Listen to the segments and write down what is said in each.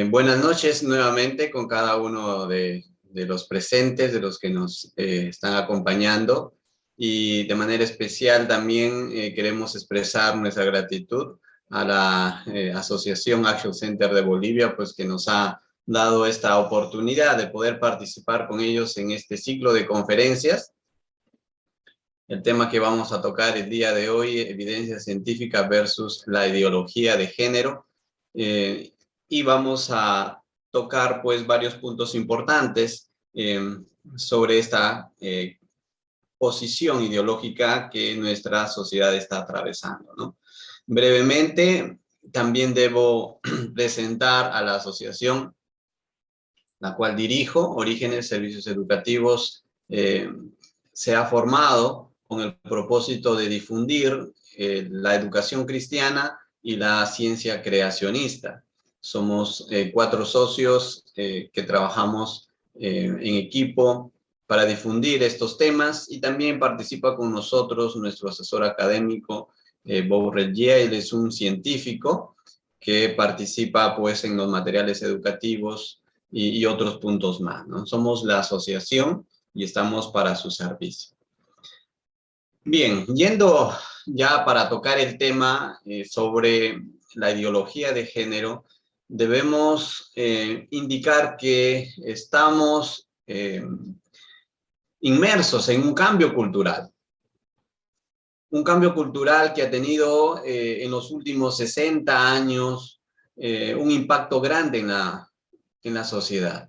Buenas noches nuevamente con cada uno de los presentes, de los que nos están acompañando. Y de manera especial también queremos expresar nuestra gratitud a la Asociación Action Center de Bolivia, pues que nos ha dado esta oportunidad de poder participar con ellos en este ciclo de conferencias. El tema que vamos a tocar el día de hoy, evidencia científica versus la ideología de género. Y vamos a tocar pues varios puntos importantes sobre esta posición ideológica que nuestra sociedad está atravesando, ¿no? Brevemente, también debo presentar a la asociación, la cual dirijo, Orígenes Servicios Educativos. Se ha formado con el propósito de difundir la educación cristiana y la ciencia creacionista. Somos 4 socios que trabajamos en equipo para difundir estos temas, y también participa con nosotros nuestro asesor académico, Bob Redgier. Él es un científico que participa pues en los materiales educativos y otros puntos más, ¿no? Somos la asociación y estamos para su servicio. Bien, yendo ya para tocar el tema sobre la ideología de género, debemos indicar que estamos inmersos en un cambio cultural. Un cambio cultural que ha tenido en los últimos 60 años un impacto grande en la sociedad.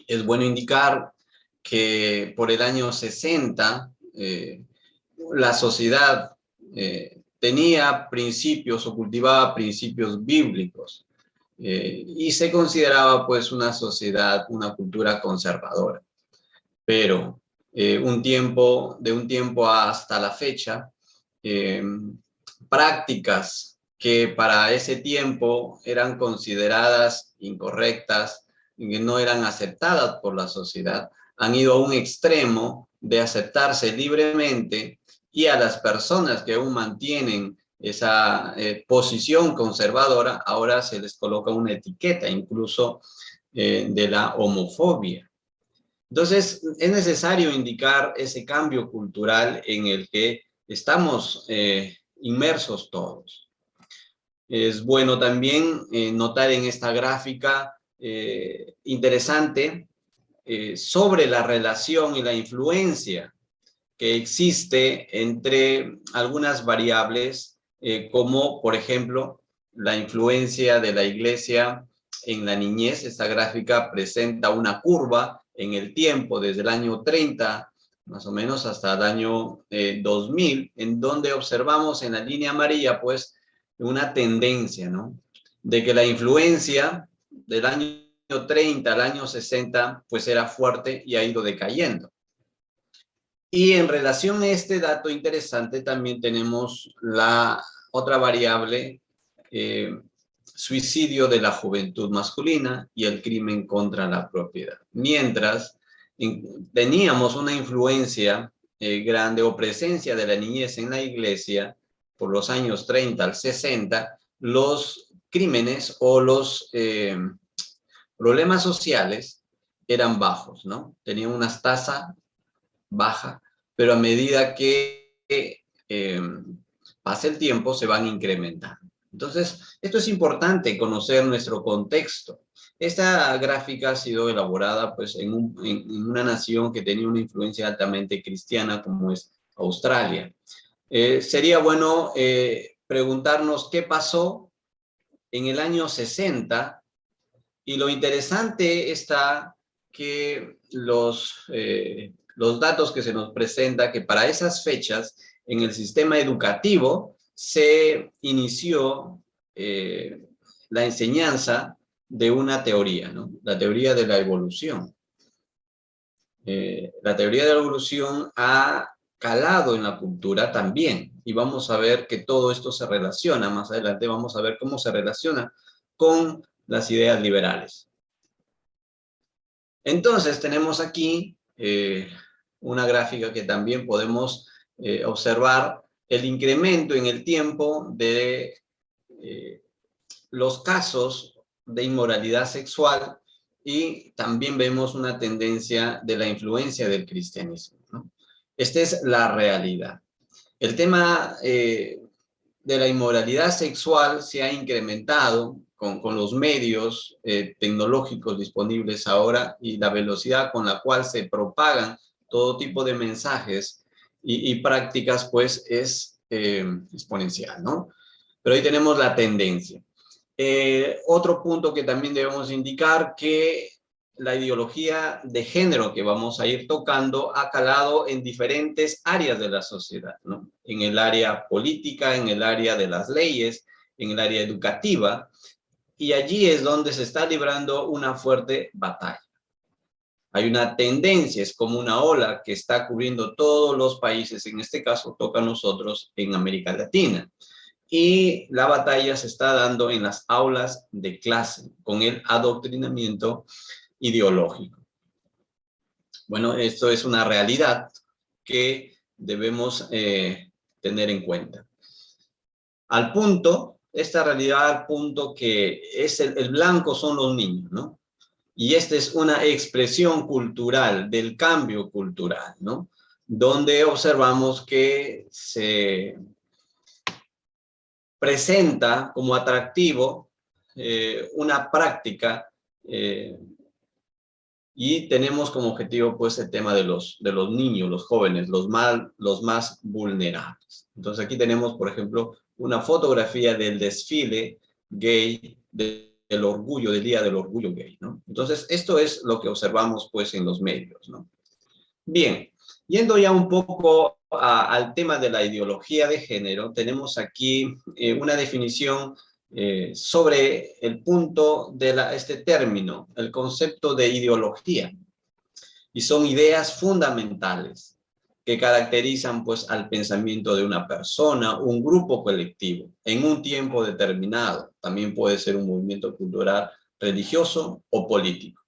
Es bueno indicar que por el año 60 la sociedad tenía principios o cultivaba principios bíblicos y se consideraba pues una sociedad, una cultura conservadora. Pero de un tiempo hasta la fecha, prácticas que para ese tiempo eran consideradas incorrectas, que no eran aceptadas por la sociedad, han ido a un extremo de aceptarse libremente, y a las personas que aún mantienen esa posición conservadora, ahora se les coloca una etiqueta, incluso de la homofobia. Entonces, es necesario indicar ese cambio cultural en el que estamos inmersos todos. Es bueno también notar en esta gráfica interesante sobre la relación y la influencia que existe entre algunas variables, como por ejemplo la influencia de la iglesia en la niñez. Esta gráfica presenta una curva en el tiempo desde el año 30 más o menos hasta el año 2000, en donde observamos en la línea amarilla pues una tendencia, ¿no?, de que la influencia del año 30 al año 60 pues era fuerte y ha ido decayendo. Y en relación a este dato interesante también tenemos la otra variable, suicidio de la juventud masculina y el crimen contra la propiedad. Mientras teníamos una influencia grande o presencia de la niñez en la iglesia por los años 30 al 60, los crímenes o los problemas sociales eran bajos, ¿no? Tenían una tasa baja, pero a medida que pasa el tiempo se van incrementando. Entonces, esto es importante, conocer nuestro contexto. Esta gráfica ha sido elaborada pues, en una nación que tenía una influencia altamente cristiana, como es Australia. Sería bueno preguntarnos qué pasó en el año 60, y lo interesante está que los datos que se nos presenta, que para esas fechas en el sistema educativo se inició la enseñanza de una teoría, ¿no?, la teoría de la evolución. La teoría de la evolución ha calado en la cultura también, y vamos a ver que todo esto se relaciona. Más adelante vamos a ver cómo se relaciona con las ideas liberales. Entonces tenemos aquí una gráfica que también podemos observar el incremento en el tiempo de los casos de inmoralidad sexual y también vemos una tendencia de la influencia del cristianismo, ¿no? Esta es la realidad. El tema de la inmoralidad sexual se ha incrementado con los medios tecnológicos disponibles ahora y la velocidad con la cual se propagan todo tipo de mensajes y prácticas, pues es exponencial, ¿no? Pero ahí tenemos la tendencia. Otro punto que también debemos indicar que la ideología de género que vamos a ir tocando ha calado en diferentes áreas de la sociedad, ¿no? En el área política, en el área de las leyes, en el área educativa, y allí es donde se está librando una fuerte batalla. Hay una tendencia, es como una ola que está cubriendo todos los países, en este caso toca a nosotros en América Latina. Y la batalla se está dando en las aulas de clase, con el adoctrinamiento ideológico. Bueno, esto es una realidad que debemos tener en cuenta. Al punto, esta realidad al punto que es el blanco son los niños, ¿no? Y esta es una expresión cultural del cambio cultural, ¿no? Donde observamos que se presenta como atractivo una práctica y tenemos como objetivo pues el tema de los niños, los jóvenes, los más vulnerables. Entonces aquí tenemos, por ejemplo, una fotografía del desfile gay del orgullo, del Día del Orgullo Gay, ¿no? Entonces esto es lo que observamos pues en los medios, ¿no? Bien, yendo ya un poco al tema de la ideología de género, tenemos aquí una definición sobre el punto de este término, el concepto de ideología. Y son ideas fundamentales que caracterizan pues al pensamiento de una persona, un grupo colectivo, en un tiempo determinado. También puede ser un movimiento cultural, religioso o político.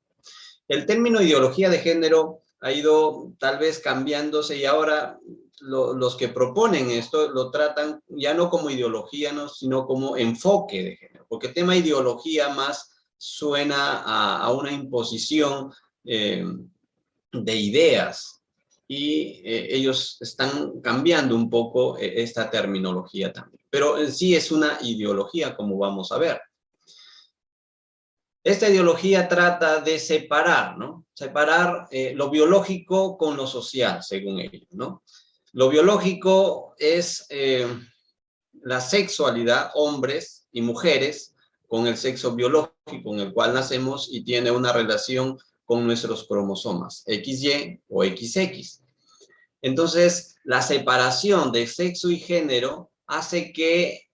El término ideología de género ha ido tal vez cambiándose y ahora los que proponen esto lo tratan ya no como ideología, ¿no? Sino como enfoque de género, porque el tema ideología más suena a una imposición de ideas y ellos están cambiando un poco esta terminología también. Pero en sí es una ideología, como vamos a ver. Esta ideología trata de separar, ¿no? Separar lo biológico con lo social, según ellos, ¿no? Lo biológico es la sexualidad, hombres y mujeres, con el sexo biológico en el cual nacemos y tiene una relación con nuestros cromosomas, XY o XX. Entonces, la separación de sexo y género hace que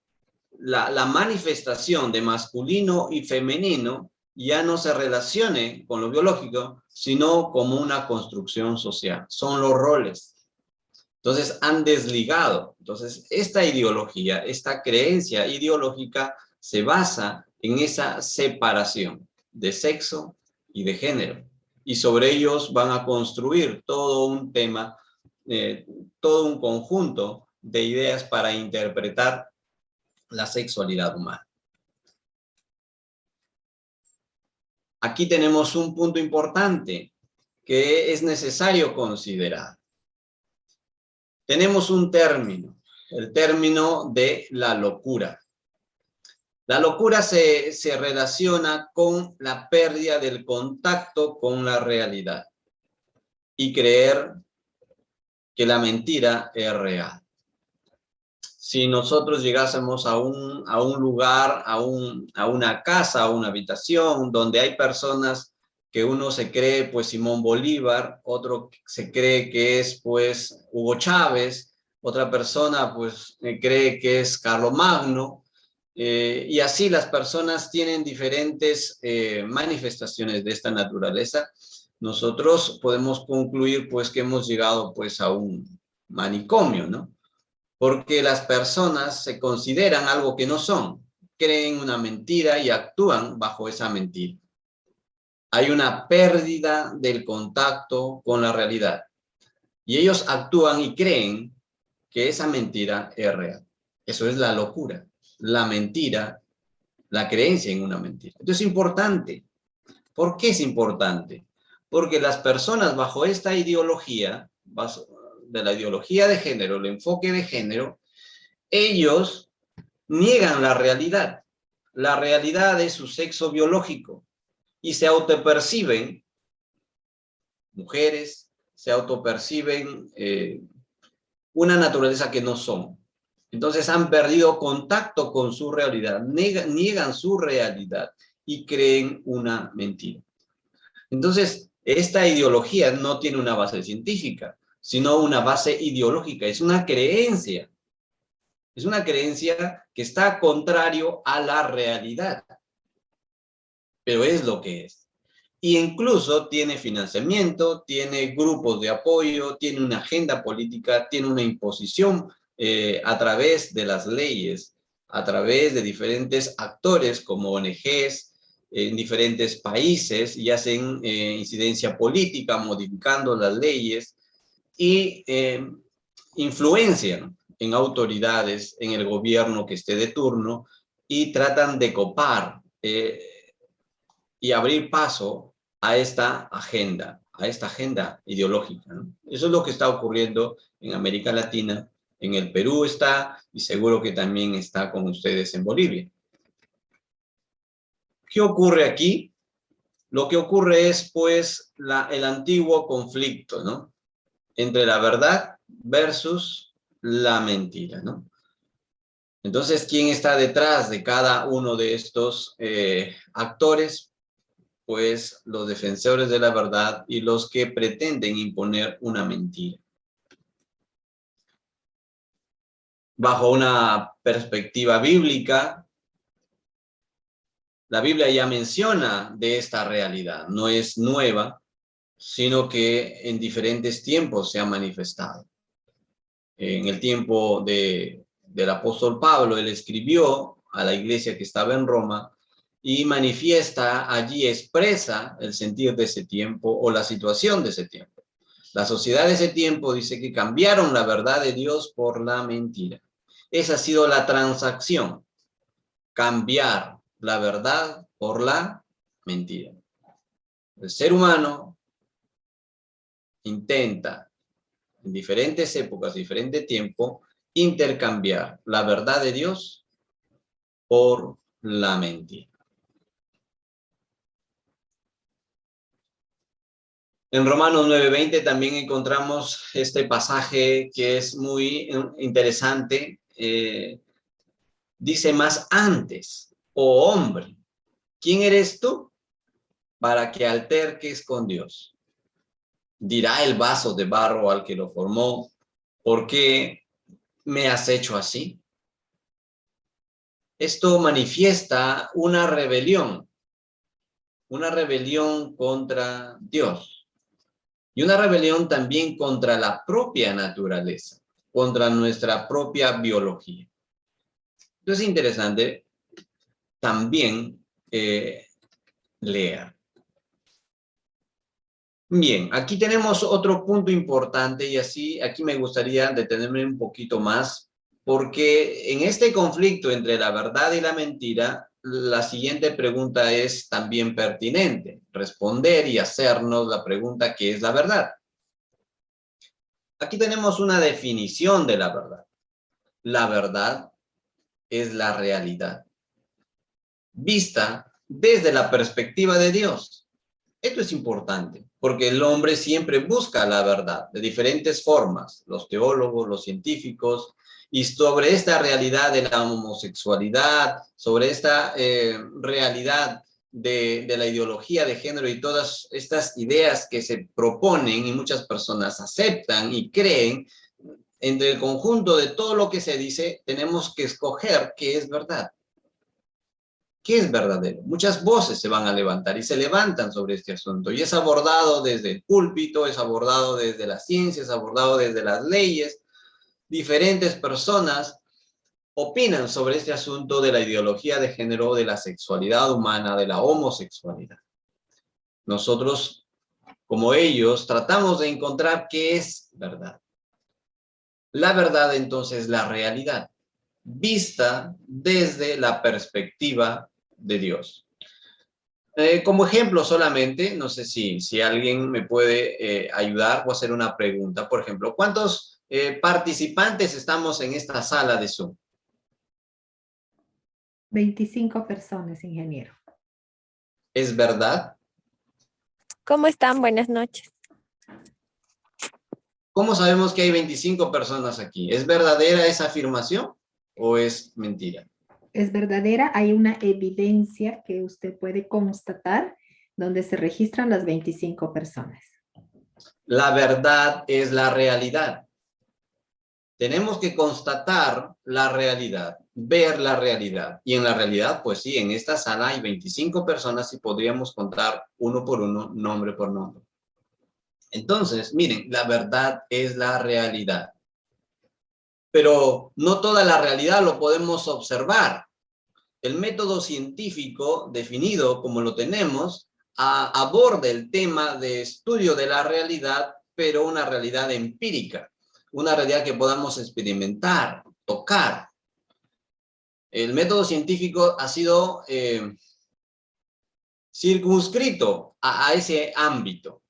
la manifestación de masculino y femenino ya no se relacione con lo biológico, sino como una construcción social. Son los roles. Entonces, han desligado. Entonces, esta ideología, esta creencia ideológica se basa en esa separación de sexo y de género. Y sobre ellos van a construir todo un tema, todo un conjunto de ideas para interpretar la sexualidad humana. Aquí tenemos un punto importante que es necesario considerar. Tenemos un término, el término de la locura. La locura se relaciona con la pérdida del contacto con la realidad y creer que la mentira es real. Si nosotros llegásemos a un lugar, a una casa, a una habitación donde hay personas que uno se cree pues Simón Bolívar, otro se cree que es pues Hugo Chávez, otra persona pues cree que es Carlomagno, y así las personas tienen diferentes manifestaciones de esta naturaleza. Nosotros podemos concluir pues que hemos llegado pues a un manicomio, ¿no? Porque las personas se consideran algo que no son, creen una mentira y actúan bajo esa mentira. Hay una pérdida del contacto con la realidad y ellos actúan y creen que esa mentira es real. Eso es la locura. La mentira la creencia en una mentira. Esto es importante. ¿Por qué es importante? Porque las personas bajo esta ideología, de la ideología de género, el enfoque de género, ellos niegan la realidad de su sexo biológico, y se autoperciben mujeres, se autoperciben una naturaleza que no son. Entonces han perdido contacto con su realidad, niegan su realidad y creen una mentira. Entonces, esta ideología no tiene una base científica, sino una base ideológica, es una creencia. Es una creencia que está contrario a la realidad, pero es lo que es. Y incluso tiene financiamiento, tiene grupos de apoyo, tiene una agenda política, tiene una imposición a través de las leyes, a través de diferentes actores como ONGs en diferentes países y hacen incidencia política, modificando las leyes y influencian en autoridades, en el gobierno que esté de turno y tratan de copar y abrir paso a esta agenda ideológica, ¿no? Eso es lo que está ocurriendo en América Latina, en el Perú está, y seguro que también está con ustedes en Bolivia. ¿Qué ocurre aquí? Lo que ocurre es, pues, el antiguo conflicto, ¿no? Entre la verdad versus la mentira, ¿no? Entonces, ¿quién está detrás de cada uno de estos actores? Pues los defensores de la verdad y los que pretenden imponer una mentira. Bajo una perspectiva bíblica, la Biblia ya menciona de esta realidad, no es nueva, sino que en diferentes tiempos se ha manifestado. En el tiempo del apóstol Pablo, él escribió a la iglesia que estaba en Roma y manifiesta allí, expresa el sentir de ese tiempo o la situación de ese tiempo. La sociedad de ese tiempo dice que cambiaron la verdad de Dios por la mentira. Esa ha sido la transacción, cambiar la verdad por la mentira. El ser humano intenta en diferentes épocas, diferente tiempo, intercambiar la verdad de Dios por la mentira. En Romanos 9:20 también encontramos este pasaje que es muy interesante. Dice más antes, oh hombre, ¿quién eres tú para que alterques con Dios? Dirá el vaso de barro al que lo formó, ¿por qué me has hecho así? Esto manifiesta una rebelión contra Dios y una rebelión también contra la propia naturaleza, contra nuestra propia biología. Entonces es interesante también leer. Bien, aquí tenemos otro punto importante y así aquí me gustaría detenerme un poquito más porque en este conflicto entre la verdad y la mentira, la siguiente pregunta es también pertinente, responder y hacernos la pregunta ¿qué es la verdad? Aquí tenemos una definición de la verdad. La verdad es la realidad, vista desde la perspectiva de Dios. Esto es importante, porque el hombre siempre busca la verdad de diferentes formas, los teólogos, los científicos, y sobre esta realidad de la homosexualidad, sobre esta realidad de la ideología de género y todas estas ideas que se proponen y muchas personas aceptan y creen, entre el conjunto de todo lo que se dice, tenemos que escoger qué es verdad. ¿Qué es verdadero? Muchas voces se van a levantar y se levantan sobre este asunto y es abordado desde el púlpito, es abordado desde la ciencia, es abordado desde las leyes. Diferentes personas opinan sobre este asunto de la ideología de género, de la sexualidad humana, de la homosexualidad. Nosotros, como ellos, tratamos de encontrar qué es verdad. La verdad, entonces, la realidad, vista desde la perspectiva de Dios. Como ejemplo solamente, no sé si alguien me puede ayudar o hacer una pregunta. Por ejemplo, ¿cuántos participantes estamos en esta sala de Zoom? 25 personas, ingeniero. ¿Es verdad? ¿Cómo están? Buenas noches. ¿Cómo sabemos que hay 25 personas aquí? ¿Es verdadera esa afirmación o es mentira? Es verdadera, hay una evidencia que usted puede constatar donde se registran las 25 personas. La verdad es la realidad. Tenemos que constatar la realidad, ver la realidad. Y en la realidad, pues sí, en esta sala hay 25 personas y podríamos contar uno por uno, nombre por nombre. Entonces, miren, la verdad es la realidad. Pero no toda la realidad lo podemos observar. El método científico definido como lo tenemos aborda el tema de estudio de la realidad, pero una realidad empírica, una realidad que podamos experimentar, tocar. El método científico ha sido circunscrito a ese ámbito,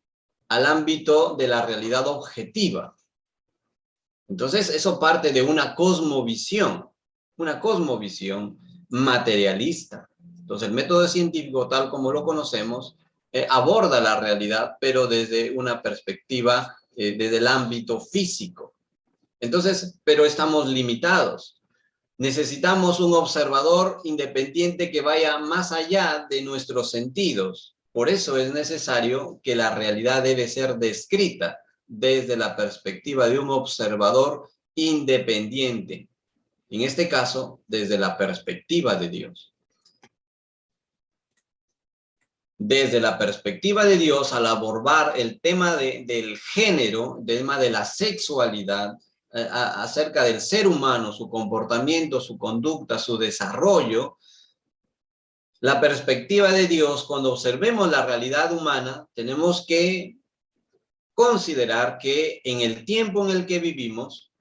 al ámbito de la realidad objetiva. Entonces, eso parte de una cosmovisión materialista. Entonces, el método científico, tal como lo conocemos, aborda la realidad, pero desde una perspectiva, desde el ámbito físico. Entonces, pero estamos limitados. Necesitamos un observador independiente que vaya más allá de nuestros sentidos. Por eso es necesario que la realidad debe ser descrita desde la perspectiva de un observador independiente. En este caso, desde la perspectiva de Dios. Desde la perspectiva de Dios, al abordar el tema del género, el tema de la sexualidad, acerca del ser humano, su comportamiento, su conducta, su desarrollo, la perspectiva de Dios, cuando observemos la realidad humana, tenemos que considerar que en el tiempo en el que vivimos,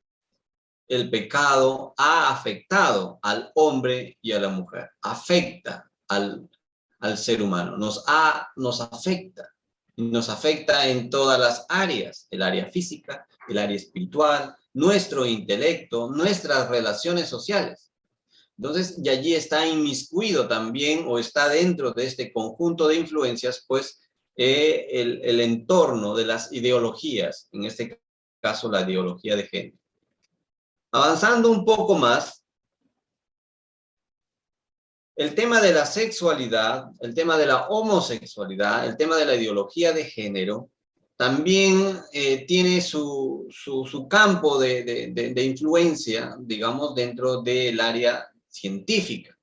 el pecado ha afectado al hombre y a la mujer, afecta al ser humano, nos afecta en todas las áreas, el área física, el área espiritual, nuestro intelecto, nuestras relaciones sociales. Entonces, y allí está inmiscuido también, o está dentro de este conjunto de influencias, pues, el entorno de las ideologías, en este caso la ideología de género. Avanzando un poco más, el tema de la sexualidad, el tema de la homosexualidad, el tema de la ideología de género, también tiene su campo de influencia, digamos, dentro del área científica.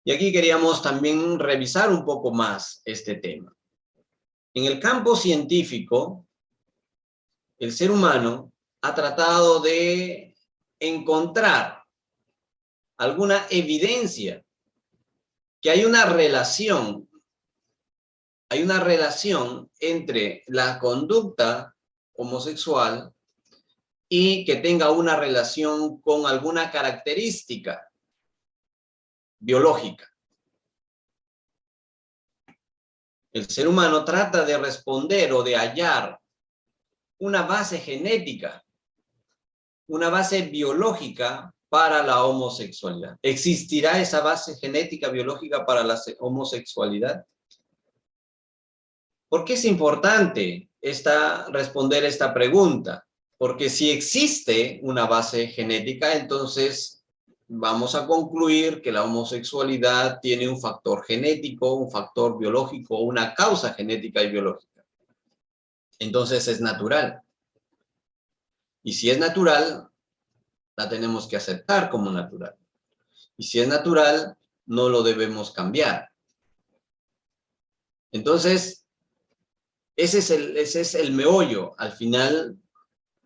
Y aquí queríamos también revisar un poco más este tema. En el campo científico, el ser humano ha tratado de encontrar alguna evidencia que hay una relación entre la conducta homosexual y que tenga una relación con alguna característica biológica. El ser humano trata de responder o de hallar una base genética, una base biológica para la homosexualidad. ¿Existirá esa base genética biológica para la homosexualidad? ¿Por qué es importante responder esta pregunta? Porque si existe una base genética, entonces vamos a concluir que la homosexualidad tiene un factor genético, un factor biológico, una causa genética y biológica. Entonces es natural. Y si es natural, la tenemos que aceptar como natural. Y si es natural, no lo debemos cambiar. Entonces, ese es el meollo. Al final,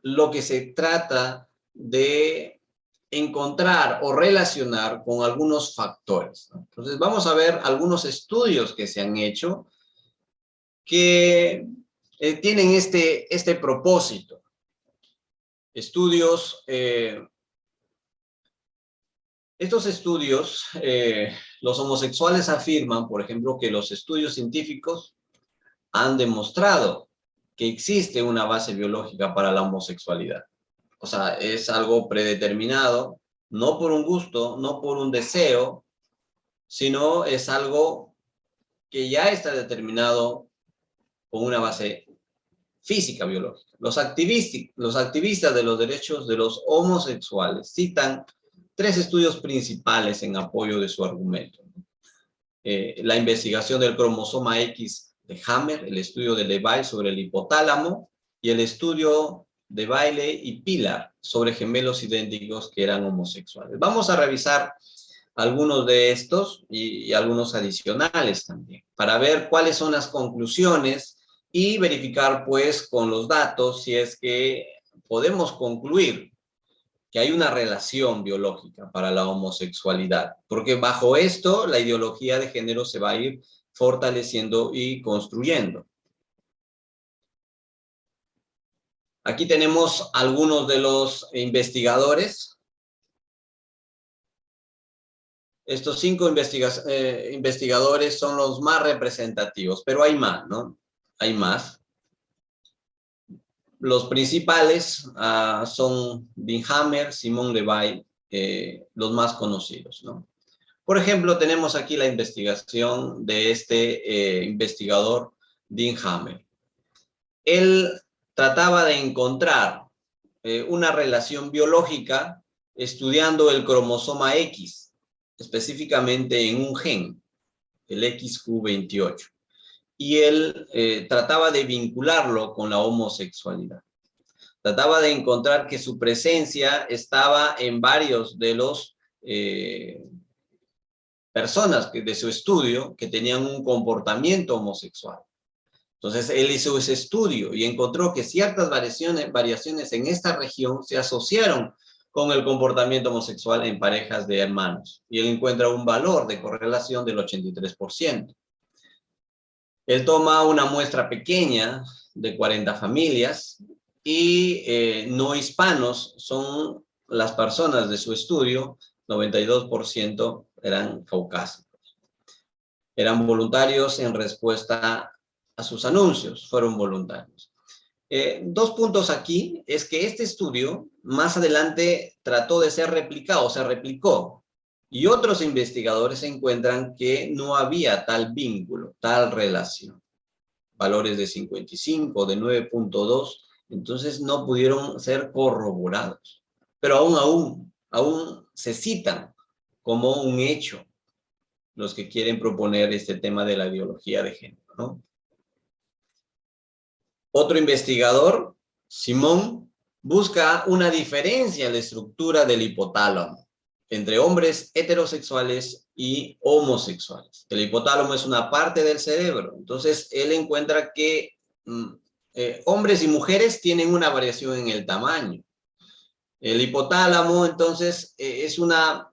lo que se trata de encontrar o relacionar con algunos factores, ¿no? Entonces, vamos a ver algunos estudios que se han hecho que tienen este propósito. Estos estudios Los homosexuales afirman, por ejemplo, que los estudios científicos han demostrado que existe una base biológica para la homosexualidad. O sea, es algo predeterminado, no por un gusto, no por un deseo, sino es algo que ya está determinado con una base física biológica. Los activistas de los derechos de los homosexuales citan 3 estudios principales en apoyo de su argumento. La investigación del cromosoma X de Hammer, el estudio de Levy sobre el hipotálamo y el estudio de Bailey y Pilar sobre gemelos idénticos que eran homosexuales. Vamos a revisar algunos de estos y algunos adicionales también, para ver cuáles son las conclusiones y verificar pues con los datos si es que podemos concluir que hay una relación biológica para la homosexualidad, porque bajo esto la ideología de género se va a ir fortaleciendo y construyendo. Aquí tenemos algunos de los investigadores. Estos 5 investigadores son los más representativos, pero hay más, ¿no? Hay más. Los principales son Dean Hammer, Simone Levy, los más conocidos, ¿no? Por ejemplo, tenemos aquí la investigación de este investigador, Dean Hammer. Él trataba de encontrar una relación biológica estudiando el cromosoma X, específicamente en un gen, el XQ28. Y él trataba de vincularlo con la homosexualidad. Trataba de encontrar que su presencia estaba en varios de los personas de su estudio que tenían un comportamiento homosexual. Entonces, él hizo ese estudio y encontró que ciertas variaciones en esta región se asociaron con el comportamiento homosexual en parejas de hermanos. Y él encuentra un valor de correlación del 83%. Él toma una muestra pequeña de 40 familias y no hispanos son las personas de su estudio, 92% eran caucásicos. Eran voluntarios en respuesta a sus anuncios, fueron voluntarios. 2 puntos aquí es que este estudio más adelante trató de ser replicado, se replicó. Y otros investigadores encuentran que no había tal vínculo, tal relación. Valores de 55, de 9.2, entonces no pudieron ser corroborados. Pero aún se citan como un hecho los que quieren proponer este tema de la ideología de género, ¿no? Otro investigador, Simón, busca una diferencia en la estructura del hipotálamo entre hombres heterosexuales y homosexuales. El hipotálamo es una parte del cerebro, entonces él encuentra que hombres y mujeres tienen una variación en el tamaño. El hipotálamo, entonces, es una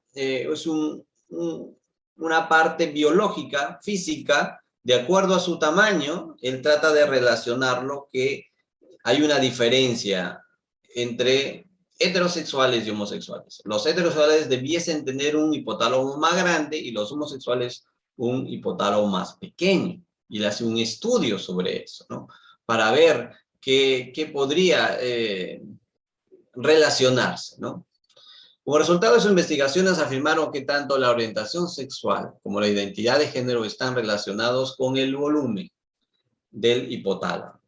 parte biológica, física, de acuerdo a su tamaño. Él trata de relacionarlo que hay una diferencia entre heterosexuales y homosexuales. Los heterosexuales debiesen tener un hipotálamo más grande y los homosexuales un hipotálamo más pequeño. Y le hace un estudio sobre eso, ¿no? Para ver qué podría relacionarse, ¿no? Como resultado de sus investigaciones afirmaron que tanto la orientación sexual como la identidad de género están relacionados con el volumen del hipotálamo.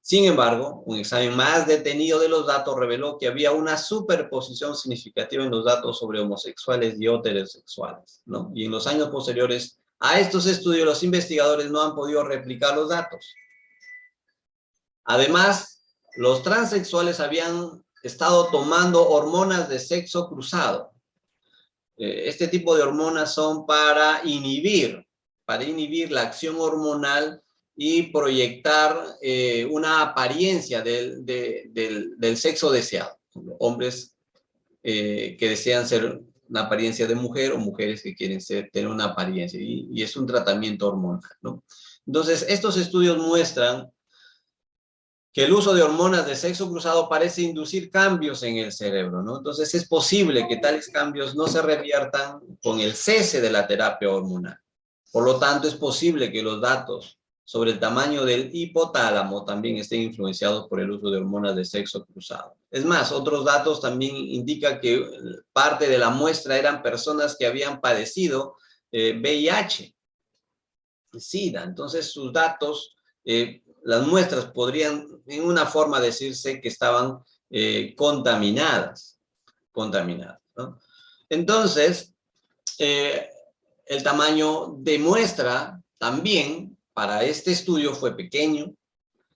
Sin embargo, un examen más detenido de los datos reveló que había una superposición significativa en los datos sobre homosexuales y heterosexuales, ¿no? Y en los años posteriores a estos estudios, los investigadores no han podido replicar los datos. Además, los transexuales habían estado tomando hormonas de sexo cruzado. Este tipo de hormonas son para inhibir la acción hormonal y proyectar una apariencia del sexo deseado. Hombres que desean ser una apariencia de mujer o mujeres que quieren tener una apariencia y es un tratamiento hormonal, ¿no? Entonces, estos estudios muestran que el uso de hormonas de sexo cruzado parece inducir cambios en el cerebro, ¿no? Entonces es posible que tales cambios no se reviertan con el cese de la terapia hormonal. Por lo tanto, es posible que los datos sobre el tamaño del hipotálamo también estén influenciados por el uso de hormonas de sexo cruzado. Es más, otros datos también indican que parte de la muestra eran personas que habían padecido VIH, SIDA. Entonces, sus datos, las muestras podrían, en una forma, decirse que estaban contaminadas, ¿no? Entonces, el tamaño de muestra también para este estudio fue pequeño.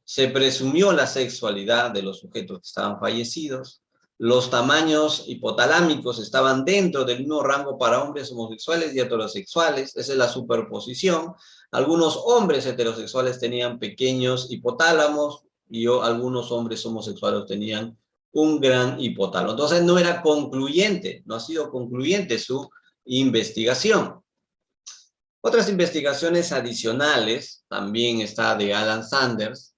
Se presumió la sexualidad de los sujetos que estaban fallecidos. Los tamaños hipotalámicos estaban dentro del mismo rango para hombres homosexuales y heterosexuales. Esa es la superposición. Algunos hombres heterosexuales tenían pequeños hipotálamos y algunos hombres homosexuales tenían un gran hipotálamo. Entonces no era concluyente, no ha sido concluyente su investigación. Otras investigaciones adicionales, también está de Alan Sanders,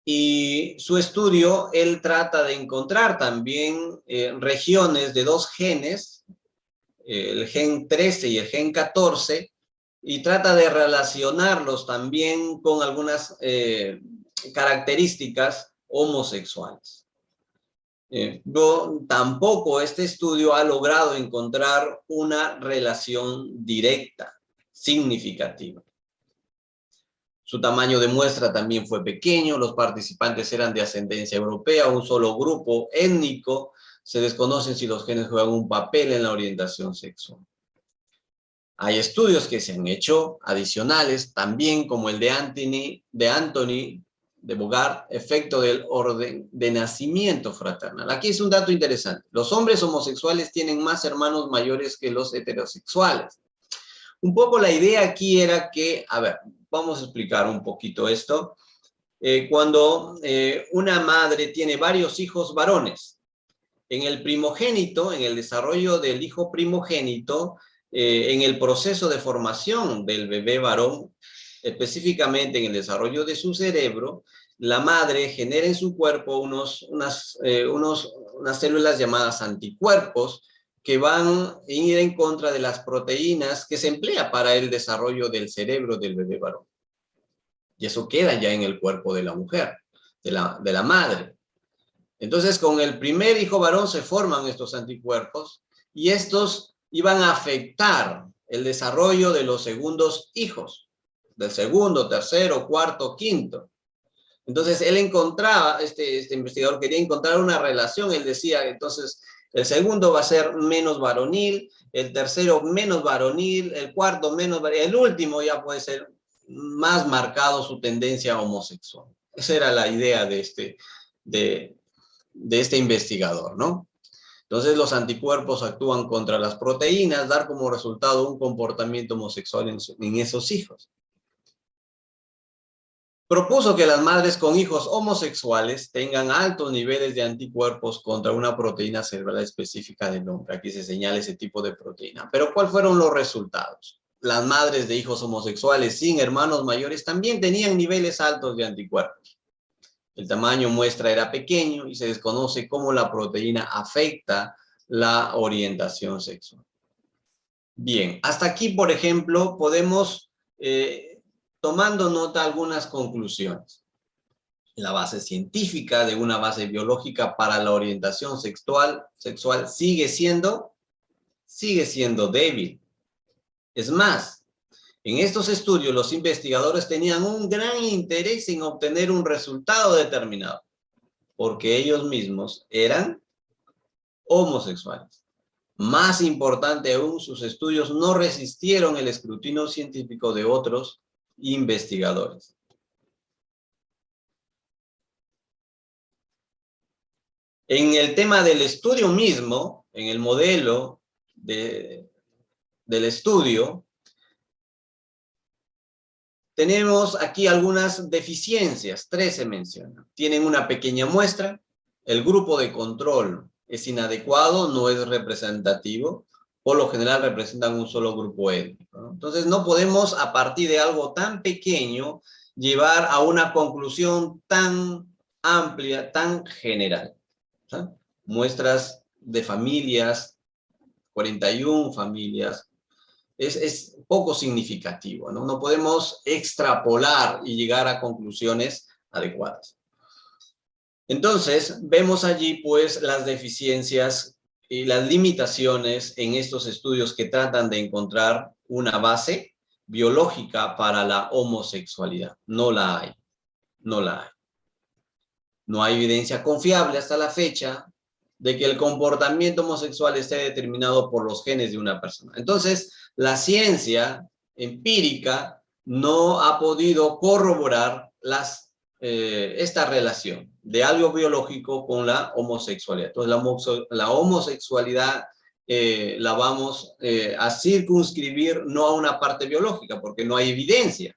y su estudio, él trata de encontrar también regiones de dos genes, el gen 13 y el gen 14, y trata de relacionarlos también con algunas características homosexuales. Tampoco este estudio ha logrado encontrar una relación directa, significativa. Su tamaño de muestra también fue pequeño, los participantes eran de ascendencia europea, un solo grupo étnico, se desconocen si los genes juegan un papel en la orientación sexual. Hay estudios que se han hecho adicionales, también como el de Anthony de Bogart, efecto del orden de nacimiento fraternal. Aquí es un dato interesante. Los hombres homosexuales tienen más hermanos mayores que los heterosexuales. Un poco la idea aquí era que, a ver, vamos a explicar un poquito esto. Cuando una madre tiene varios hijos varones, en el primogénito, en el desarrollo del hijo primogénito, en el proceso de formación del bebé varón, específicamente en el desarrollo de su cerebro, la madre genera en su cuerpo unas células llamadas anticuerpos que van a ir en contra de las proteínas que se emplea para el desarrollo del cerebro del bebé varón. Y eso queda ya en el cuerpo de la mujer, de la madre. Entonces, con el primer hijo varón se forman estos anticuerpos y estos iban a afectar el desarrollo de los segundos hijos, del segundo, tercero, cuarto, quinto. Entonces, él encontraba, este investigador quería encontrar una relación, él decía, entonces, el segundo va a ser menos varonil, el tercero menos varonil, el cuarto menos varonil, el último ya puede ser más marcado su tendencia homosexual. Esa era la idea de este investigador, ¿no? Entonces los anticuerpos actúan contra las proteínas, dar como resultado un comportamiento homosexual en esos hijos. Propuso que las madres con hijos homosexuales tengan altos niveles de anticuerpos contra una proteína cerebral específica del hombre. Aquí se señala ese tipo de proteína. Pero ¿cuáles fueron los resultados? Las madres de hijos homosexuales sin hermanos mayores también tenían niveles altos de anticuerpos. El tamaño muestra era pequeño y se desconoce cómo la proteína afecta la orientación sexual. Bien, hasta aquí, por ejemplo, podemos, tomando nota, algunas conclusiones. La base científica de una base biológica para la orientación sexual sigue siendo débil. Es más, en estos estudios los investigadores tenían un gran interés en obtener un resultado determinado, porque ellos mismos eran homosexuales. Más importante aún, sus estudios no resistieron el escrutinio científico de otros investigadores. En el tema del estudio mismo, en el modelo del estudio, tenemos aquí algunas deficiencias, 3 se mencionan. Tienen una pequeña muestra, el grupo de control es inadecuado, no es representativo, por lo general representan un solo grupo étnico, ¿no? Entonces no podemos, a partir de algo tan pequeño, llevar a una conclusión tan amplia, tan general. ¿Sí? Muestras de familias, 41 familias, es poco significativo, ¿no? No podemos extrapolar y llegar a conclusiones adecuadas. Entonces, vemos allí pues las deficiencias y las limitaciones en estos estudios que tratan de encontrar una base biológica para la homosexualidad. No la hay, no la hay. No hay evidencia confiable hasta la fecha de que el comportamiento homosexual esté determinado por los genes de una persona. Entonces, la ciencia empírica no ha podido corroborar esta relación de algo biológico con la homosexualidad. Entonces, la homosexualidad la vamos a circunscribir no a una parte biológica, porque no hay evidencia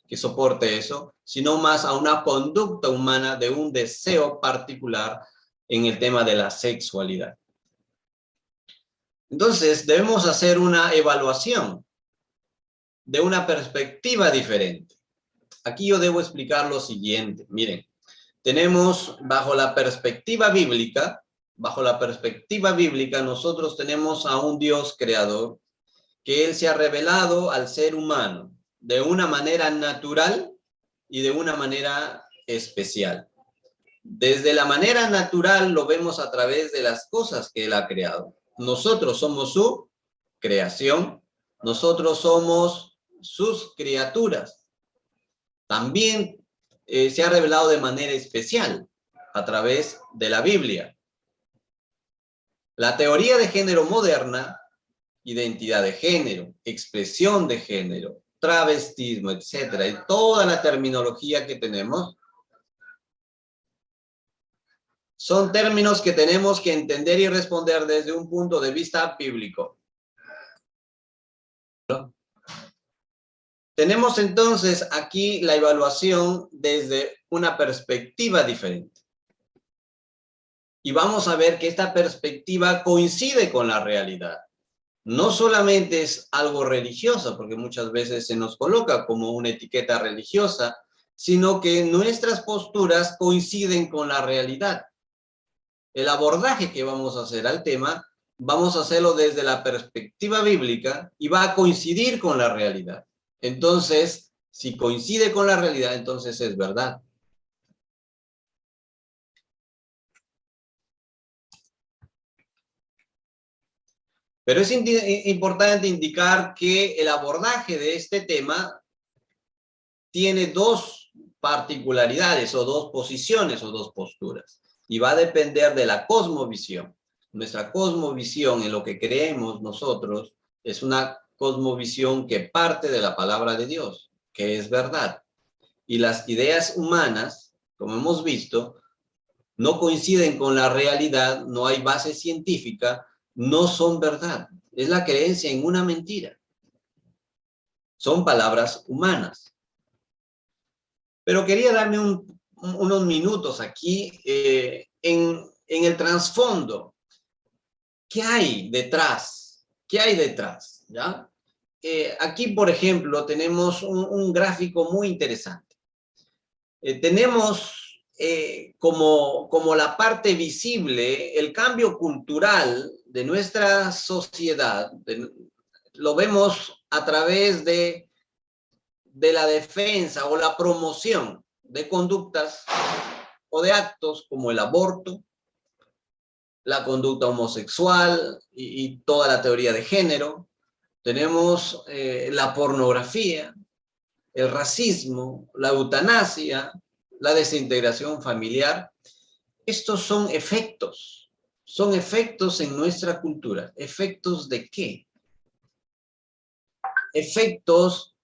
que soporte eso, sino más a una conducta humana de un deseo particular en el tema de la sexualidad. Entonces, debemos hacer una evaluación de una perspectiva diferente. Aquí yo debo explicar lo siguiente. Miren, tenemos bajo la perspectiva bíblica, nosotros tenemos a un Dios creador que Él se ha revelado al ser humano de una manera natural y de una manera especial. Desde la manera natural lo vemos a través de las cosas que Él ha creado. Nosotros somos su creación, nosotros somos sus criaturas. También se ha revelado de manera especial a través de la Biblia. La teoría de género moderna, identidad de género, expresión de género, travestismo, etcétera, y toda la terminología que tenemos, son términos que tenemos que entender y responder desde un punto de vista bíblico. Tenemos entonces aquí la evaluación desde una perspectiva diferente. Y vamos a ver que esta perspectiva coincide con la realidad. No solamente es algo religioso, porque muchas veces se nos coloca como una etiqueta religiosa, sino que nuestras posturas coinciden con la realidad. El abordaje que vamos a hacer al tema, vamos a hacerlo desde la perspectiva bíblica y va a coincidir con la realidad. Entonces, si coincide con la realidad, entonces es verdad. Pero es importante indicar que el abordaje de este tema tiene dos particularidades o dos posiciones o dos posturas. Y va a depender de la cosmovisión. Nuestra cosmovisión en lo que creemos nosotros es una cosmovisión que parte de la palabra de Dios, que es verdad. Y las ideas humanas, como hemos visto, no coinciden con la realidad, no hay base científica, no son verdad. Es la creencia en una mentira. Son palabras humanas. Pero quería darme unos minutos aquí en el trasfondo. ¿Qué hay detrás? ¿Qué hay detrás? ¿Ya? Aquí, por ejemplo, tenemos un gráfico muy interesante. Tenemos como la parte visible el cambio cultural de nuestra sociedad. Lo vemos a través de la defensa o la promoción de conductas o de actos como el aborto, la conducta homosexual y toda la teoría de género. Tenemos la pornografía, el racismo, la eutanasia, la desintegración familiar. Estos son efectos en nuestra cultura. ¿Efectos de qué? Efectos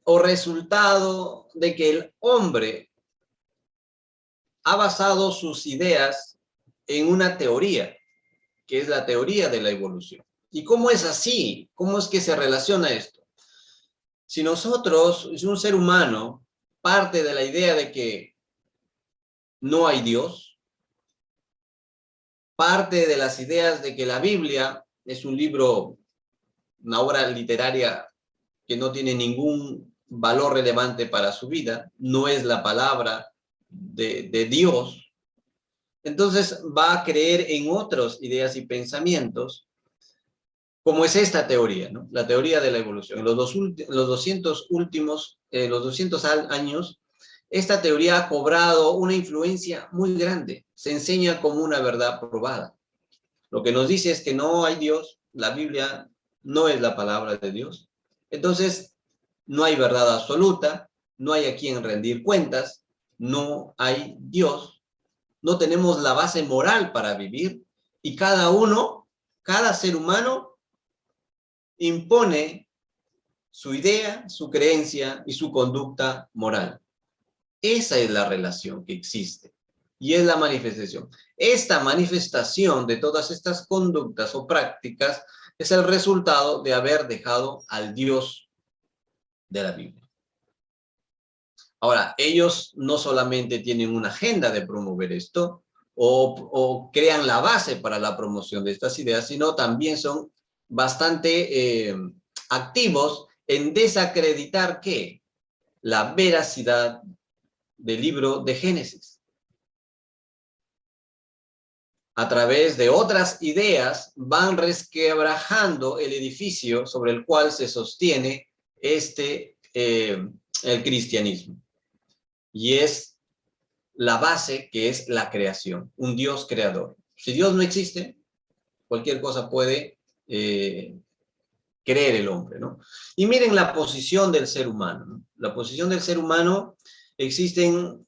o resultado de que el hombre ha basado sus ideas en una teoría, que es la teoría de la evolución. ¿Y cómo es así? ¿Cómo es que se relaciona esto? Si un ser humano parte de la idea de que no hay Dios, parte de las ideas de que la Biblia es un libro, una obra literaria que no tiene valor relevante para su vida, no es la palabra de Dios, entonces va a creer en otras ideas y pensamientos, como es esta teoría, ¿no? La teoría de la evolución. En los 200 años, esta teoría ha cobrado una influencia muy grande. Se enseña como una verdad probada. Lo que nos dice es que no hay Dios, la Biblia no es la palabra de Dios. Entonces, no hay verdad absoluta, no hay a quien rendir cuentas, no hay Dios, no tenemos la base moral para vivir y cada ser humano impone su idea, su creencia y su conducta moral. Esa es la relación que existe y es la manifestación. Esta manifestación de todas estas conductas o prácticas es el resultado de haber dejado al Dios de la Biblia. Ahora, ellos no solamente tienen una agenda de promover esto o crean la base para la promoción de estas ideas, sino también son bastante activos en desacreditar ¿qué? La veracidad del libro de Génesis. A través de otras ideas van resquebrajando el edificio sobre el cual se sostiene el cristianismo. Y es la base que es la creación, un Dios creador. Si Dios no existe, cualquier cosa puede creer el hombre, ¿no? Y miren la posición del ser humano, ¿no? La posición del ser humano, existen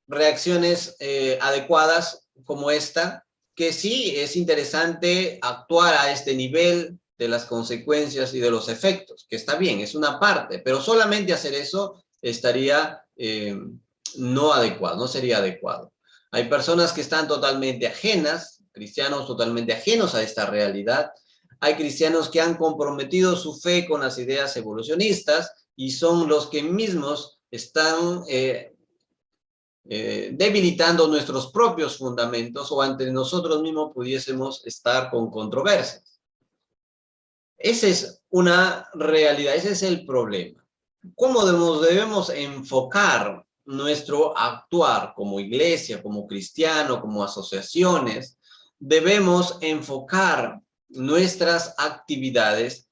reacciones adecuadas como esta, que sí es interesante actuar a este nivel de las consecuencias y de los efectos, que está bien, es una parte, pero solamente hacer eso estaría no adecuado, no sería adecuado. Hay personas que están totalmente ajenas, cristianos totalmente ajenos a esta realidad. Hay cristianos que han comprometido su fe con las ideas evolucionistas y son los que mismos están debilitando nuestros propios fundamentos o ante nosotros mismos pudiésemos estar con controversias. Esa es una realidad, ese es el problema. ¿Cómo debemos enfocar nuestro actuar como iglesia, como cristiano, como asociaciones? Debemos enfocar nuestras actividades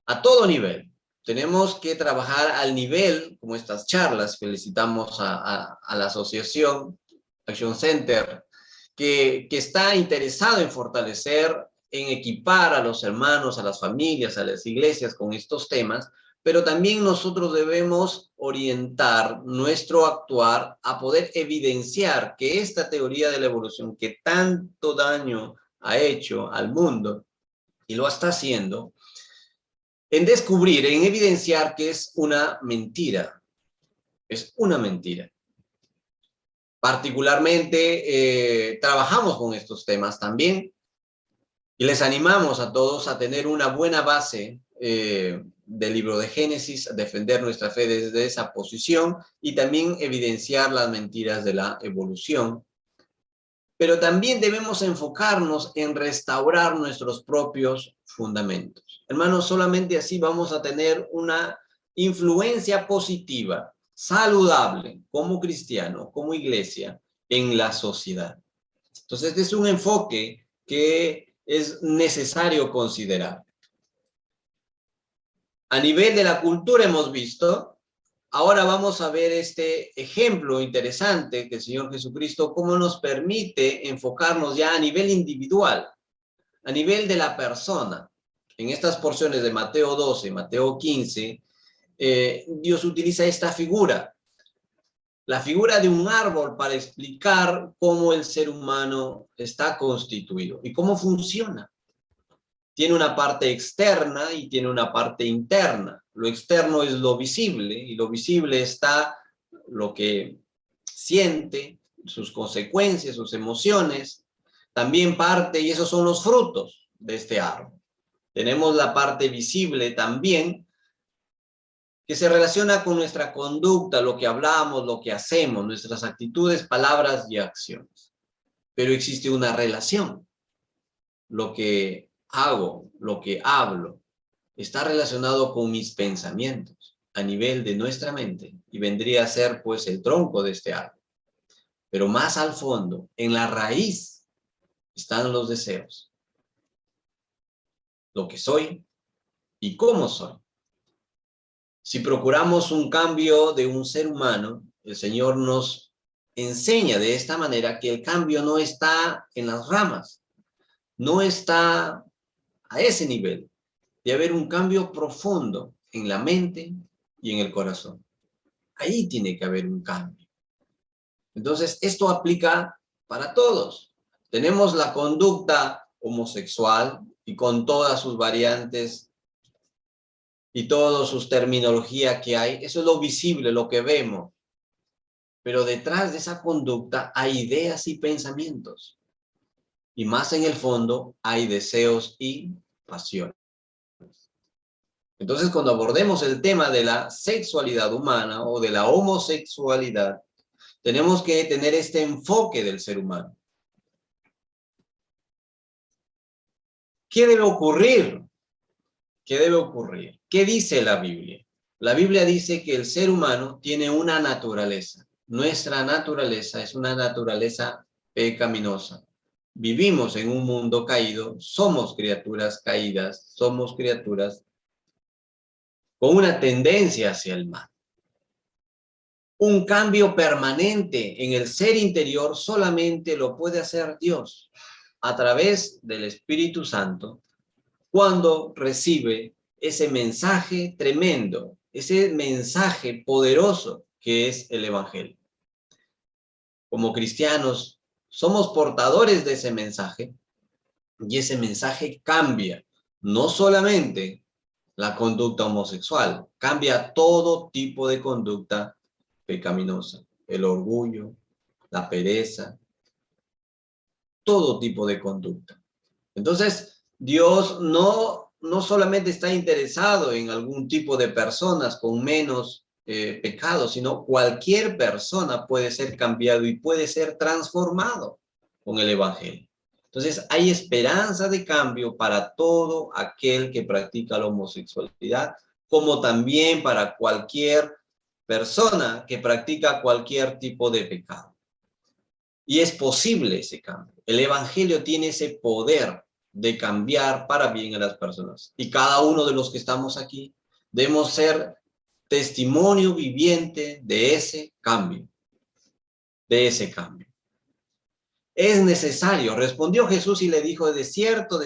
a todo nivel. Tenemos que trabajar al nivel, como estas charlas, felicitamos a la asociación Action Center, que está interesado en fortalecer, en equipar a los hermanos, a las familias, a las iglesias con estos temas, pero también nosotros debemos orientar nuestro actuar a poder evidenciar que esta teoría de la evolución que tanto daño ha hecho al mundo, y lo está haciendo, en descubrir, en evidenciar que es una mentira. Es una mentira. Particularmente trabajamos con estos temas también y les animamos a todos a tener una buena base del libro de Génesis, a defender nuestra fe desde esa posición y también evidenciar las mentiras de la evolución. Pero también debemos enfocarnos en restaurar nuestros propios fundamentos. Hermanos, solamente así vamos a tener una influencia positiva, saludable, como cristiano, como iglesia, en la sociedad. Entonces, este es un enfoque que es necesario considerar. A nivel de la cultura hemos visto. Ahora vamos a ver este ejemplo interesante que el Señor Jesucristo, cómo nos permite enfocarnos ya a nivel individual, a nivel de la persona. En estas porciones de Mateo 12, Mateo 15, Dios utiliza esta figura, la figura de un árbol para explicar cómo el ser humano está constituido y cómo funciona. Tiene una parte externa y tiene una parte interna. Lo externo es lo visible y lo visible está lo que siente, sus consecuencias, sus emociones. También parte, y esos son los frutos de este árbol. Tenemos la parte visible también, que se relaciona con nuestra conducta, lo que hablamos, lo que hacemos, nuestras actitudes, palabras y acciones. Pero existe una relación. Lo que hago, lo que hablo, está relacionado con mis pensamientos. a nivel de nuestra mente y vendría a ser pues el tronco de este árbol. Pero más al fondo, en la raíz, están los deseos. Lo que soy y cómo soy. Si procuramos un cambio de un ser humano, el Señor nos enseña de esta manera que el cambio no está en las ramas, no está a ese nivel de haber un cambio profundo en la mente y en el corazón. Ahí tiene que haber un cambio. Entonces, esto aplica para todos. Tenemos la conducta homosexual y con todas sus variantes y todas sus terminologías que hay. Eso es lo visible, lo que vemos. Pero detrás de esa conducta hay ideas y pensamientos. Y más en el fondo hay deseos y pasiones. Entonces, cuando abordemos el tema de la sexualidad humana o de la homosexualidad, tenemos que tener este enfoque del ser humano. ¿Qué debe ocurrir? ¿Qué debe ocurrir? ¿Qué dice la Biblia? La Biblia dice que el ser humano tiene una naturaleza. Nuestra naturaleza es una naturaleza pecaminosa. Vivimos en un mundo caído, somos criaturas caídas, somos criaturas con una tendencia hacia el mal. Un cambio permanente en el ser interior solamente lo puede hacer Dios a través del Espíritu Santo cuando recibe ese mensaje tremendo, ese mensaje poderoso que es el Evangelio. Como cristianos, somos portadores de ese mensaje y ese mensaje cambia no solamente la conducta homosexual, cambia todo tipo de conducta pecaminosa, el orgullo, la pereza, todo tipo de conducta. Entonces, Dios no solamente está interesado en algún tipo de personas con menos pecados, sino cualquier persona puede ser cambiado y puede ser transformado con el Evangelio. Entonces, hay esperanza de cambio para todo aquel que practica la homosexualidad, como también para cualquier persona que practica cualquier tipo de pecado. Y es posible ese cambio. El Evangelio tiene ese poder de cambiar para bien a las personas. Y cada uno de los que estamos aquí debemos ser testimonio viviente de ese cambio. De ese cambio. Es necesario, respondió Jesús y le dijo, de cierto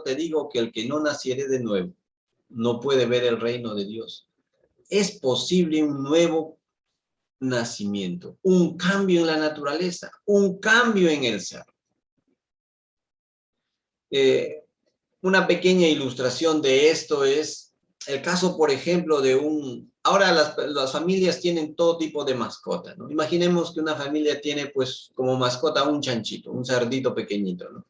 te digo que el que no naciere de nuevo no puede ver el reino de Dios. Es posible un nuevo nacimiento, un cambio en la naturaleza, un cambio en el ser. Una pequeña ilustración de esto es el caso, por ejemplo, de ahora las familias tienen todo tipo de mascotas, ¿no? Imaginemos que una familia tiene, pues, como mascota un chanchito, un cerdito pequeñito, ¿no?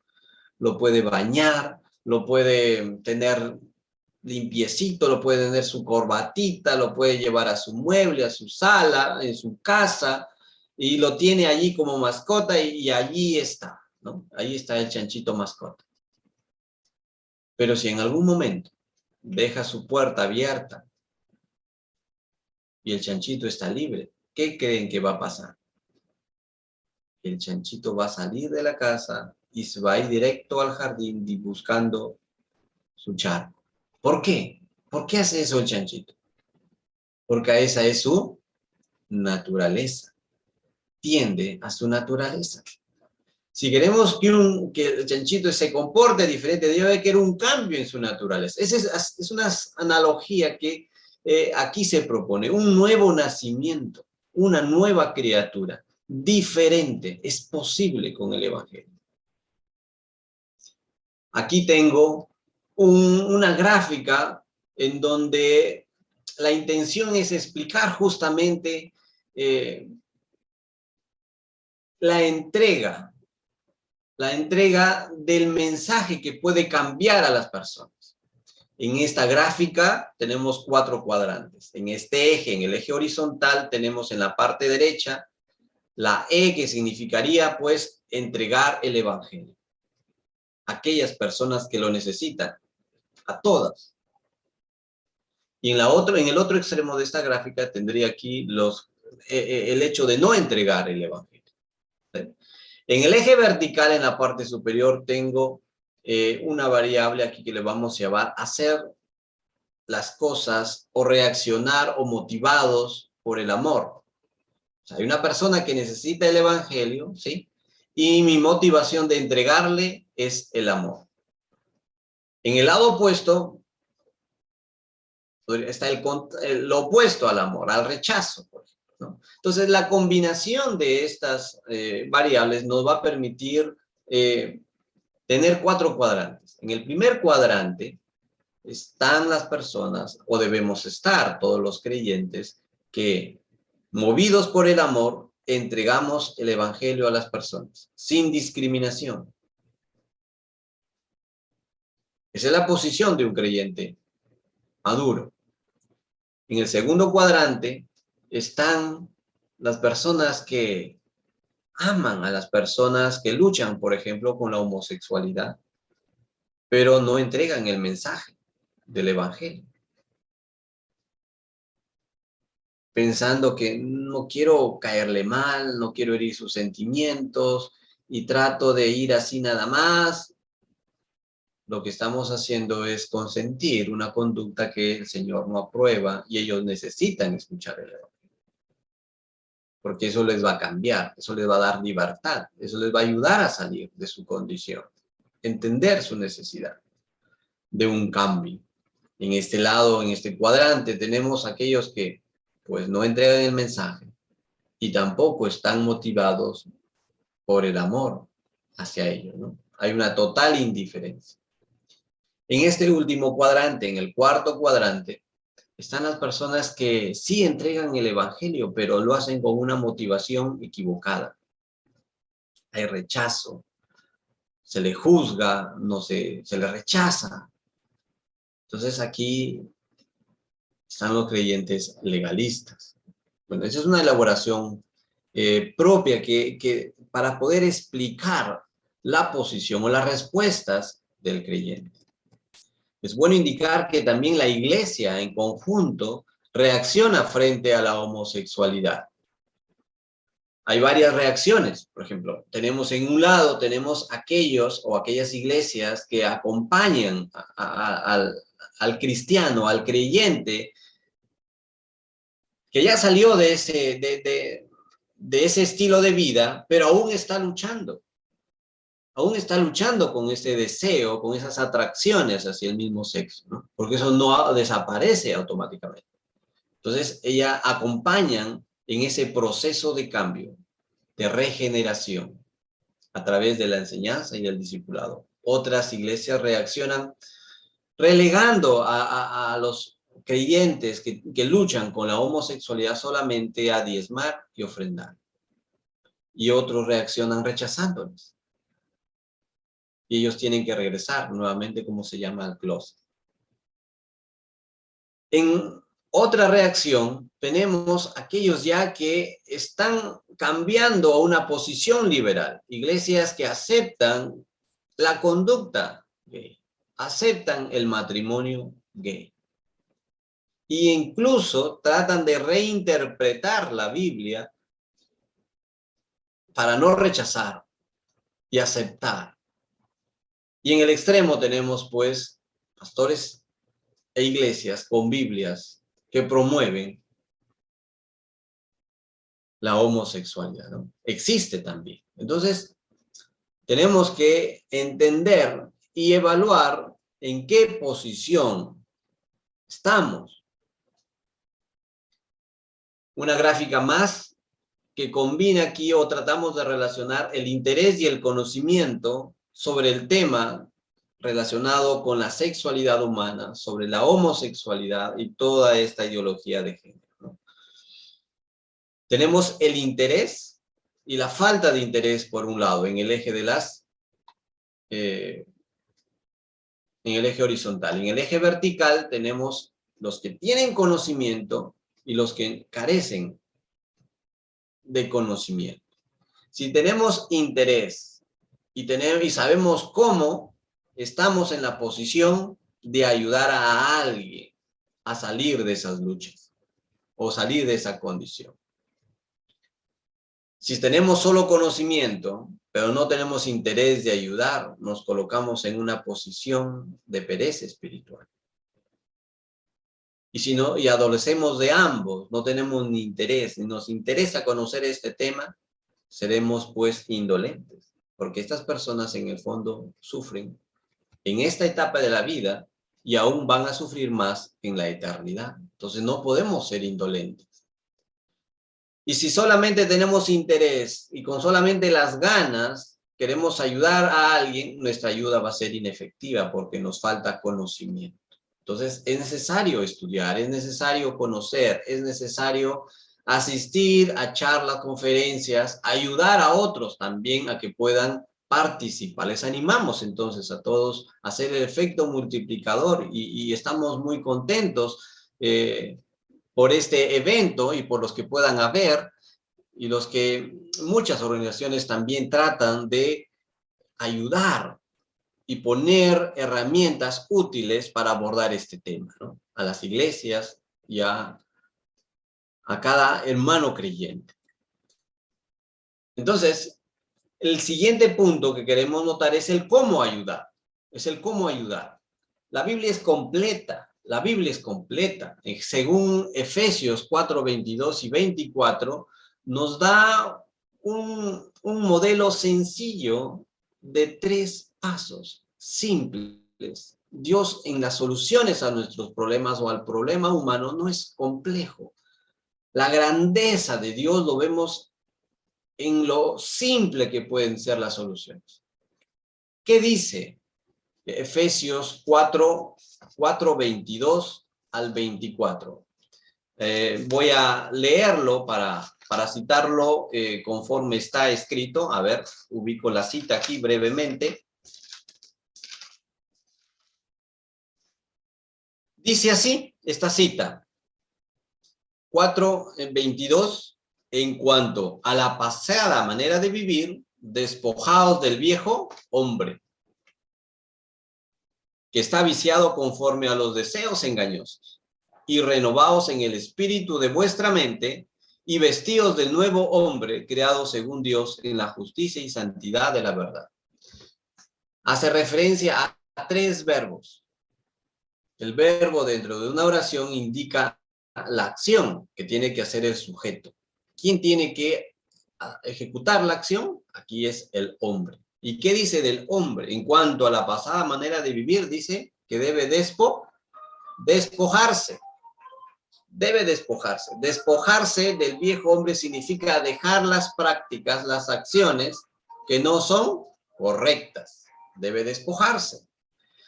Lo puede bañar, lo puede tener limpiecito, lo puede tener su corbatita, lo puede llevar a su mueble, a su sala, en su casa, y lo tiene allí como mascota y allí está, ¿no? Ahí está el chanchito mascota. Pero si en algún momento deja su puerta abierta y el chanchito está libre, ¿qué creen que va a pasar? El chanchito va a salir de la casa y se va a ir directo al jardín buscando su charco. ¿Por qué? ¿Por qué hace eso el chanchito? Porque esa es su naturaleza. Tiende a su naturaleza. Si queremos que el chanchito se comporte diferente, debe haber un cambio en su naturaleza. Esa es una analogía que aquí se propone. Un nuevo nacimiento, una nueva criatura, diferente. Es posible con el Evangelio. Aquí tengo una gráfica en donde la intención es explicar justamente la entrega del mensaje que puede cambiar a las personas. En esta gráfica tenemos 4 cuadrantes. En este eje, en el eje horizontal, tenemos en la parte derecha la E, que significaría, pues, entregar el Evangelio. Aquellas personas que lo necesitan, a todas. Y en el otro extremo de esta gráfica tendría aquí el hecho de no entregar el evangelio. ¿Sí? En el eje vertical, en la parte superior, tengo una variable aquí que le vamos a llamar hacer las cosas o reaccionar o motivados por el amor. O sea, hay una persona que necesita el evangelio, ¿sí? Y mi motivación de entregarle es el amor. En el lado opuesto está lo opuesto al amor, al rechazo, por ejemplo, ¿no? Entonces, la combinación de estas variables nos va a permitir tener 4 cuadrantes. En el primer cuadrante están las personas, o debemos estar todos los creyentes, que movidos por el amor, entregamos el evangelio a las personas, sin discriminación. Esa es la posición de un creyente maduro. En el segundo cuadrante están las personas que aman a las personas que luchan, por ejemplo, con la homosexualidad, pero no entregan el mensaje del evangelio. Pensando que no quiero caerle mal, no quiero herir sus sentimientos y trato de ir así nada más. Lo que estamos haciendo es consentir una conducta que el Señor no aprueba y ellos necesitan escuchar el evangelio. Porque eso les va a cambiar, eso les va a dar libertad, eso les va a ayudar a salir de su condición, entender su necesidad de un cambio. En este lado, en este cuadrante, tenemos aquellos que pues no entregan el mensaje y tampoco están motivados por el amor hacia ellos, ¿no? Hay una total indiferencia. En este último cuadrante, en el cuarto cuadrante, están las personas que sí entregan el evangelio, pero lo hacen con una motivación equivocada. Hay rechazo, se le juzga, se le rechaza. Entonces aquí están los creyentes legalistas. Bueno, esa es una elaboración propia que para poder explicar la posición o las respuestas del creyente. Es bueno indicar que también la iglesia en conjunto reacciona frente a la homosexualidad. Hay varias reacciones. Por ejemplo, en un lado tenemos aquellos o aquellas iglesias que acompañan al cristiano, al creyente, que ya salió de ese estilo de vida, pero aún está luchando. Aún está luchando con ese deseo, con esas atracciones hacia el mismo sexo, ¿no? Porque eso no desaparece automáticamente. Entonces, ellas acompañan en ese proceso de cambio, de regeneración, a través de la enseñanza y el discipulado. Otras iglesias reaccionan relegando a los creyentes que luchan con la homosexualidad solamente a diezmar y ofrendar. Y otros reaccionan rechazándolos. Y ellos tienen que regresar nuevamente, como se llama, al closet. En otra reacción, tenemos aquellos ya que están cambiando a una posición liberal. Iglesias que aceptan la conducta gay, aceptan el matrimonio gay. Y incluso tratan de reinterpretar la Biblia para no rechazar y aceptar. Y en el extremo tenemos, pues, pastores e iglesias con Biblias que promueven la homosexualidad, ¿no? Existe también. Entonces, tenemos que entender y evaluar en qué posición estamos. Una gráfica más que combina aquí o tratamos de relacionar el interés y el conocimiento sobre el tema relacionado con la sexualidad humana, sobre la homosexualidad y toda esta ideología de género, ¿no? Tenemos el interés y la falta de interés por un lado en el eje en el eje horizontal. En el eje vertical tenemos los que tienen conocimiento y los que carecen de conocimiento. Si tenemos interés y sabemos cómo, estamos en la posición de ayudar a alguien. a salir de esas luchas o salir de esa condición. Si tenemos solo conocimiento, pero no tenemos interés de ayudar, nos colocamos en una posición de pereza espiritual. Y si no, y adolecemos de ambos, no tenemos ni interés, ni nos interesa conocer este tema, seremos pues indolentes, porque estas personas en el fondo sufren en esta etapa de la vida y aún van a sufrir más en la eternidad. Entonces no podemos ser indolentes. Y si solamente tenemos interés y con solamente las ganas queremos ayudar a alguien, nuestra ayuda va a ser inefectiva porque nos falta conocimiento. Entonces es necesario estudiar, es necesario conocer, es necesario asistir a charlas, conferencias, ayudar a otros también a que puedan participar. Les animamos entonces a todos a hacer el efecto multiplicador y estamos muy contentos por este evento y por los que puedan haber y los que muchas organizaciones también tratan de ayudar y poner herramientas útiles para abordar este tema, ¿no? A las iglesias y a cada hermano creyente. Entonces, el siguiente punto que queremos notar es el cómo ayudar. Es el cómo ayudar. La Biblia es completa. La Biblia es completa. Según Efesios 4, 22 y 24, nos da un modelo sencillo de 3 pasos simples. Dios en las soluciones a nuestros problemas o al problema humano no es complejo. La grandeza de Dios lo vemos en lo simple que pueden ser las soluciones. ¿Qué dice Efesios 4, 22 al 24? Voy a leerlo para citarlo conforme está escrito. A ver, ubico la cita aquí brevemente. Dice así esta cita. 4:22. En cuanto a la pasada manera de vivir, despojaos del viejo hombre, que está viciado conforme a los deseos engañosos, y renovaos en el espíritu de vuestra mente, y vestíos del nuevo hombre, creado según Dios en la justicia y santidad de la verdad. Hace referencia a 3 verbos. El verbo dentro de una oración indica la acción que tiene que hacer el sujeto. ¿Quién tiene que ejecutar la acción? Aquí es el hombre. ¿Y qué dice del hombre? En cuanto a la pasada manera de vivir, dice que debe despojarse. Debe despojarse. Despojarse del viejo hombre significa dejar las prácticas, las acciones que no son correctas. Debe despojarse.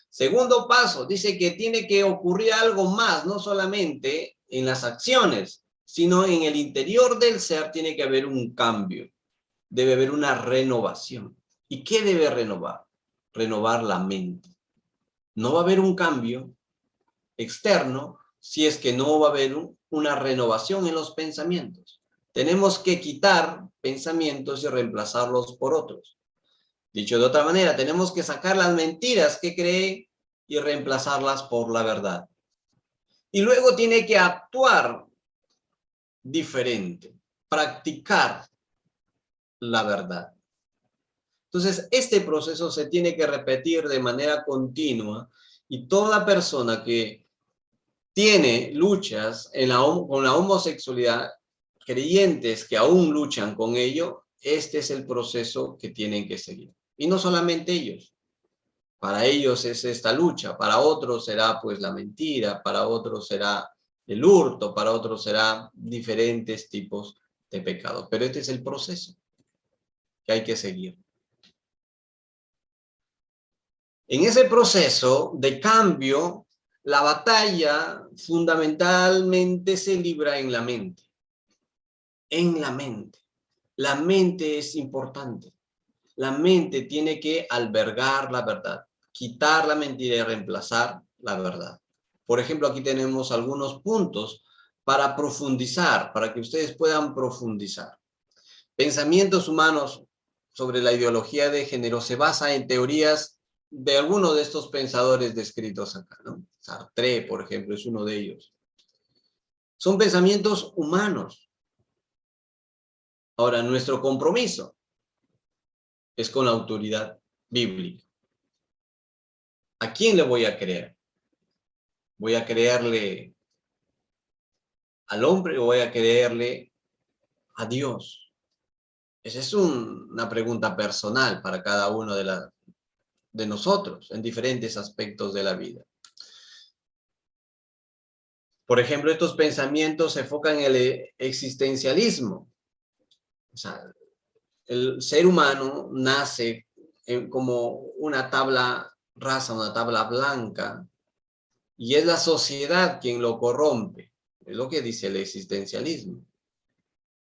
Segundo paso, dice que tiene que ocurrir algo más, no solamente en las acciones, sino en el interior del ser tiene que haber un cambio. Debe haber una renovación. ¿Y qué debe renovar? Renovar la mente. No va a haber un cambio externo si es que no va a haber una renovación en los pensamientos. Tenemos que quitar pensamientos y reemplazarlos por otros. Dicho de otra manera, tenemos que sacar las mentiras que cree y reemplazarlas por la verdad. Y luego tiene que actuar diferente, practicar la verdad. Entonces, este proceso se tiene que repetir de manera continua y toda persona que tiene luchas con la homosexualidad, creyentes que aún luchan con ello, este es el proceso que tienen que seguir. Y no solamente ellos. Para ellos es esta lucha, para otros será pues la mentira, para otros será el hurto, para otros será diferentes tipos de pecados. Pero este es el proceso que hay que seguir. En ese proceso de cambio, la batalla fundamentalmente se libra en la mente. En la mente. La mente es importante. La mente tiene que albergar la verdad, quitar la mentira y reemplazar la verdad. Por ejemplo, aquí tenemos algunos puntos para profundizar, para que ustedes puedan profundizar. Pensamientos humanos sobre la ideología de género se basa en teorías de alguno de estos pensadores descritos acá, ¿no? Sartre, por ejemplo, es uno de ellos. Son pensamientos humanos. Ahora, nuestro compromiso es con la autoridad bíblica. ¿A quién le voy a creer? ¿Voy a creerle al hombre o voy a creerle a Dios? Esa es una pregunta personal para cada uno de nosotros en diferentes aspectos de la vida. Por ejemplo, estos pensamientos se enfocan en el existencialismo. O sea, el ser humano nace como una tabla rasa, una tabla blanca, y es la sociedad quien lo corrompe. Es lo que dice el existencialismo.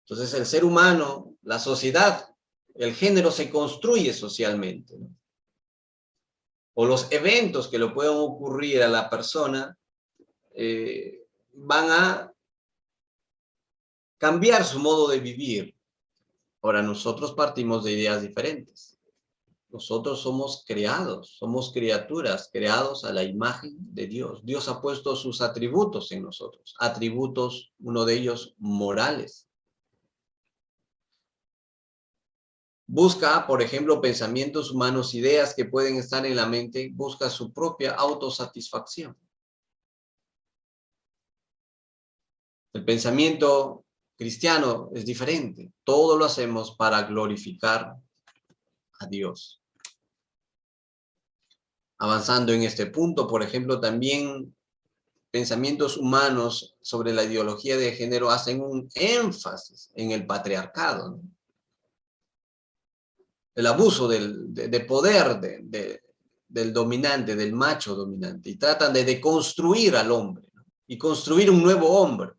Entonces, el ser humano, la sociedad, el género se construye socialmente, ¿no? O los eventos que le pueden ocurrir a la persona van a cambiar su modo de vivir. Ahora, nosotros partimos de ideas diferentes. Nosotros somos creados, somos criaturas creados a la imagen de Dios. Dios ha puesto sus atributos en nosotros. Atributos, uno de ellos, morales. Busca, por ejemplo, pensamientos humanos, ideas que pueden estar en la mente. Busca su propia autosatisfacción. El pensamiento cristiano es diferente. Todo lo hacemos para glorificar a Dios. Avanzando en este punto, por ejemplo, también pensamientos humanos sobre la ideología de género hacen un énfasis en el patriarcado, ¿no? El abuso de poder del dominante, del macho dominante, y tratan de deconstruir al hombre, ¿no? Y construir un nuevo hombre.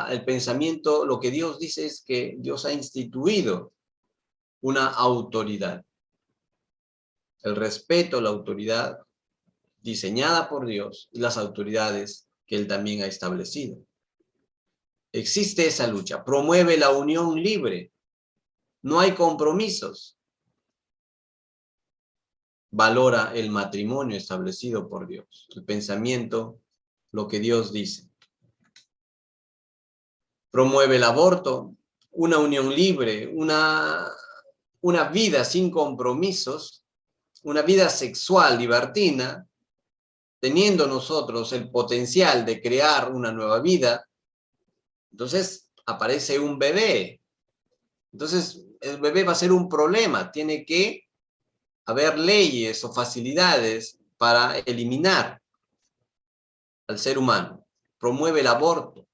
El pensamiento, lo que Dios dice es que Dios ha instituido una autoridad. El respeto a la autoridad diseñada por Dios y las autoridades que Él también ha establecido. Existe esa lucha. Promueve la unión libre. No hay compromisos. Valora el matrimonio establecido por Dios. El pensamiento, lo que Dios dice. Promueve el aborto, una unión libre, una vida sin compromisos, una vida sexual libertina, teniendo nosotros el potencial de crear una nueva vida. Entonces aparece un bebé. Entonces el bebé va a ser un problema. Tiene que haber leyes o facilidades para eliminar al ser humano. Promueve el aborto.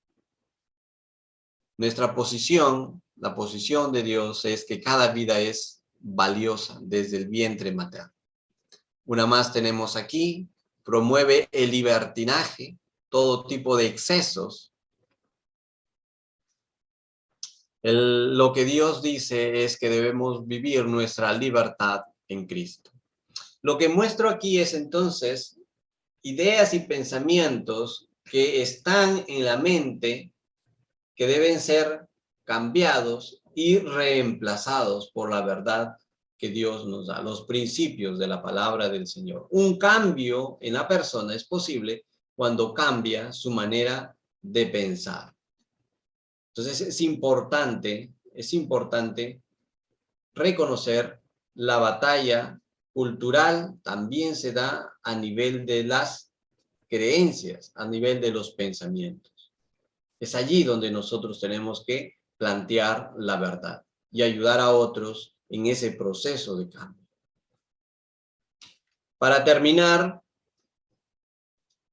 Nuestra posición, la posición de Dios, es que cada vida es valiosa desde el vientre materno. Una más tenemos aquí. Promueve el libertinaje, todo tipo de excesos. Lo que Dios dice es que debemos vivir nuestra libertad en Cristo. Lo que muestro aquí es entonces ideas y pensamientos que están en la mente que deben ser cambiados y reemplazados por la verdad que Dios nos da, los principios de la palabra del Señor. Un cambio en la persona es posible cuando cambia su manera de pensar. Entonces es importante reconocer la batalla cultural también se da a nivel de las creencias, a nivel de los pensamientos. Es allí donde nosotros tenemos que plantear la verdad y ayudar a otros en ese proceso de cambio. Para terminar,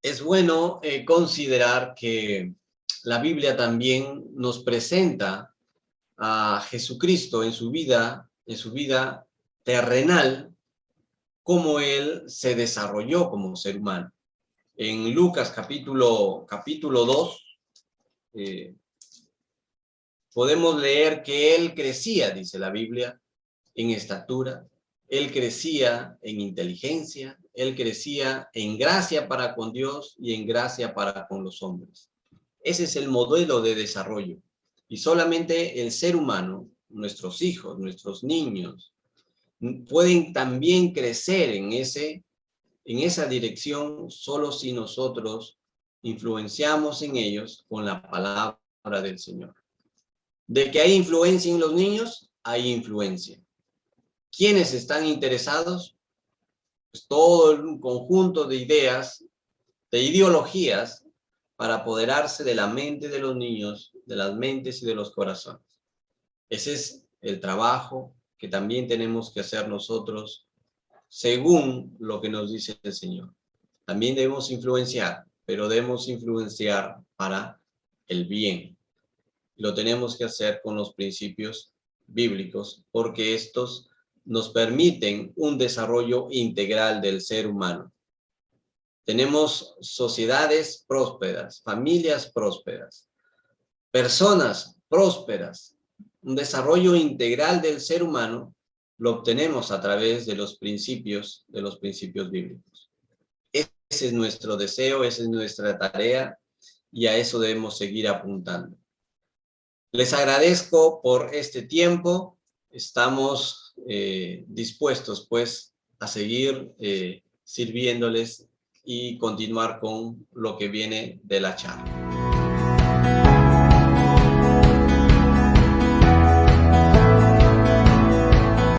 es bueno considerar que la Biblia también nos presenta a Jesucristo en su vida terrenal, cómo Él se desarrolló como ser humano. En Lucas capítulo 2, podemos leer que Él crecía, dice la Biblia, en estatura, Él crecía en inteligencia, Él crecía en gracia para con Dios y en gracia para con los hombres. Ese es el modelo de desarrollo. Y solamente el ser humano, nuestros hijos, nuestros niños, pueden también crecer en esa dirección solo si nosotros influenciamos en ellos con la palabra del Señor. De que hay influencia en los niños, hay influencia. ¿Quiénes están interesados? Pues todo un conjunto de ideas, de ideologías, para apoderarse de la mente de los niños, de las mentes y de los corazones. Ese es el trabajo que también tenemos que hacer nosotros según lo que nos dice el Señor. También debemos influenciar, pero debemos influenciar para el bien. Lo tenemos que hacer con los principios bíblicos, porque estos nos permiten un desarrollo integral del ser humano. Tenemos sociedades prósperas, familias prósperas, personas prósperas. Un desarrollo integral del ser humano lo obtenemos a través de los principios bíblicos. Ese es nuestro deseo, esa es nuestra tarea y a eso debemos seguir apuntando. Les agradezco por este tiempo. Estamos dispuestos pues a seguir sirviéndoles y continuar con lo que viene de la charla.